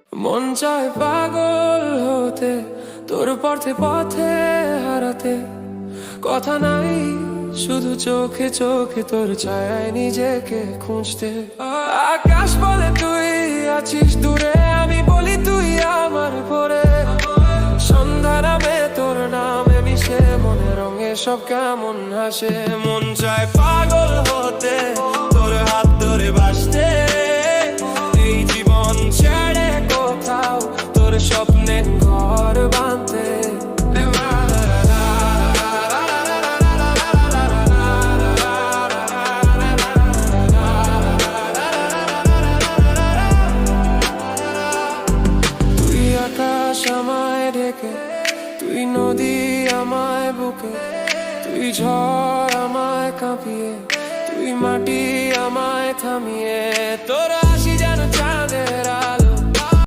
মন চায় পাগল হতে, তোর পথে পথে হারাতে। কথা নাই শুধু চোখে চোখে তোর ছায়ায় নিজেকে খুঁজতে। আকাশ বলে তুই আছিস দূরে, আমি বলি তুই আমার ভোরে। সন্ধ্যা নামে তোর নামে মিশে মনে রঙে সব কেমন হাসে। মন চায় পাগল হতে, তোর হাত ধরে বাসতে। এই জীবন ছেড়ে কোথাও তোর স্বপ্নে ঘর বাঁধতে। তুই আকাশ আমায় ঢেকে, তুই নদী আমায় বুকে। তুই ঝড় আমায় কাঁপিয়ে, তুই মাটি আমায় থামিয়ে। তোর